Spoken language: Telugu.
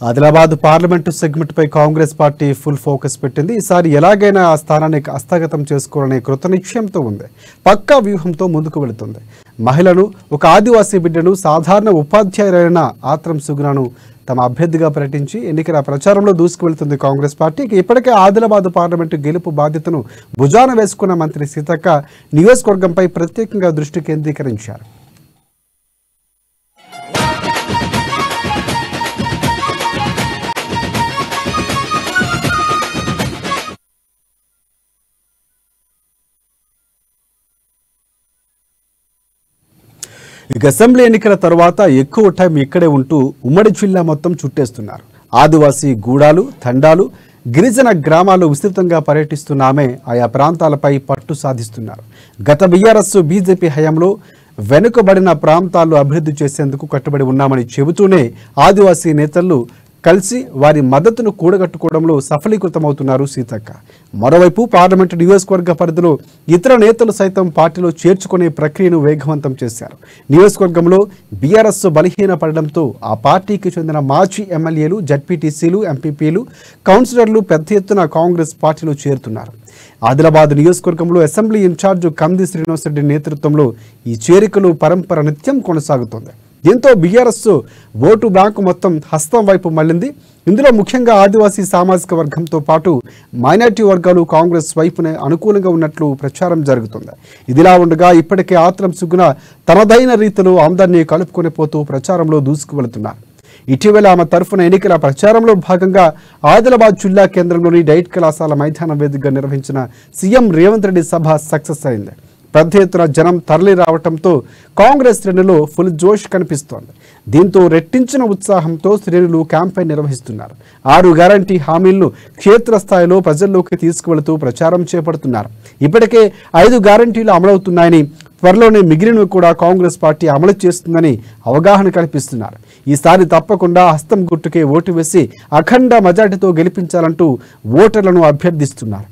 ఆదిలాబాద్ పార్లమెంటు సెగ్మెంట్ పై కాంగ్రెస్ పార్టీ ఫుల్ ఫోకస్ పెట్టింది. ఈసారి ఎలాగైనా ఆ స్థానాన్ని హస్తగతం చేసుకోవాలనే కృత నిశ్చయంతో ఉంది. పక్కా వ్యూహంతో ముందుకు వెళుతుంది. మహిళను, ఒక ఆదివాసీ బిడ్డను, సాధారణ ఉపాధ్యాయులైన ఆత్రం సుగుణను తమ అభ్యర్థిగా ప్రకటించి ఎన్నికల ప్రచారంలో దూసుకువెళ్తుంది కాంగ్రెస్ పార్టీకి. ఇప్పటికే ఆదిలాబాద్ పార్లమెంటు గెలుపు బాధ్యతను భుజాన వేసుకున్న మంత్రి సీతక్క నియోజకవర్గంపై ప్రత్యేకంగా దృష్టి కేంద్రీకరించారు. ఇక అసెంబ్లీ ఎన్నికల తర్వాత ఎక్కువ టైం ఇక్కడే ఉంటూ ఉమ్మడి జిల్లా మొత్తం చుట్టేస్తున్నారు. ఆదివాసీ గూడాలు, తండాలు, గిరిజన గ్రామాల్లో విస్తృతంగా పర్యటిస్తున్న ఆమె ఆయా ప్రాంతాలపై పట్టు సాధిస్తున్నారు. గత బీఆర్ఎస్ బీజేపీ హయాంలో వెనుకబడిన ప్రాంతాల్లో అభివృద్ధి చేసేందుకు కట్టుబడి ఉన్నామని చెబుతూనే ఆదివాసీ నేతలు కలిసి వారి మద్దతును కూడగట్టుకోవడంలో సఫలీకృతమవుతున్నారు సీతక్క. మరోవైపు పార్లమెంటు నియోజకవర్గ పరిధిలో ఇతర నేతలు సైతం పార్టీలో చేర్చుకునే ప్రక్రియను వేగవంతం చేశారు. నియోజకవర్గంలో బీఆర్ఎస్ బలహీనపడడంతో ఆ పార్టీకి చెందిన మాజీ ఎమ్మెల్యేలు, జడ్పీటీసీలు, ఎంపీపీలు, కౌన్సిలర్లు పెద్ద ఎత్తున కాంగ్రెస్ పార్టీలో చేరుతున్నారు. ఆదిలాబాద్ నియోజకవర్గంలో అసెంబ్లీ ఇన్ఛార్జ్ కంది శ్రీనివాసరెడ్డి నేతృత్వంలో ఈ చేరికలు పరంపర నిత్యం కొనసాగుతోంది. దీంతో బీఆర్ఎస్ ఓటు బ్యాంకు మొత్తం హస్తం వైపు మళ్లింది. ఇందులో ముఖ్యంగా ఆదివాసీ సామాజిక వర్గంతో పాటు మైనార్టీ వర్గాలు కాంగ్రెస్ వైపునే అనుకూలంగా ఉన్నట్లు ప్రచారం జరుగుతుంది. ఇదిలా ఉండగా ఇప్పటికే ఆత్రం సుగుణ తనదైన రీతిలో అందరినీ కలుపుకొని పోతూ ప్రచారంలో దూసుకు వెళుతున్నారు. ఇటీవల ఆమె తరఫున ఎన్నికల ప్రచారంలో భాగంగా ఆదిలాబాద్ జిల్లా కేంద్రంలోని డైట్ కళాశాల మైదానం వేదికగా నిర్వహించిన సీఎం రేవంత్ రెడ్డి సభ సక్సెస్ అయింది. పెద్ద ఎత్తున జనం తరలి రావడంతో కాంగ్రెస్ శ్రేణులు ఫుల్ జోష్ కనిపిస్తోంది. దీంతో రెట్టించిన ఉత్సాహంతో శ్రేణులు క్యాంపెయిన్ నిర్వహిస్తున్నారు. 6 గ్యారంటీ హామీలను క్షేత్రస్థాయిలో ప్రజల్లోకి తీసుకువెళుతూ ప్రచారం చేపడుతున్నారు. ఇప్పటికే 5 గ్యారంటీలు అమలవుతున్నాయని, త్వరలోనే మిగిలినవి కూడా కాంగ్రెస్ పార్టీ అమలు చేస్తుందని అవగాహన కల్పిస్తున్నారు. ఈసారి తప్పకుండా హస్తం గుర్తుకే ఓటు వేసి అఖండ మెజార్టీతో గెలిపించాలంటూ ఓటర్లను అభ్యర్థిస్తున్నారు.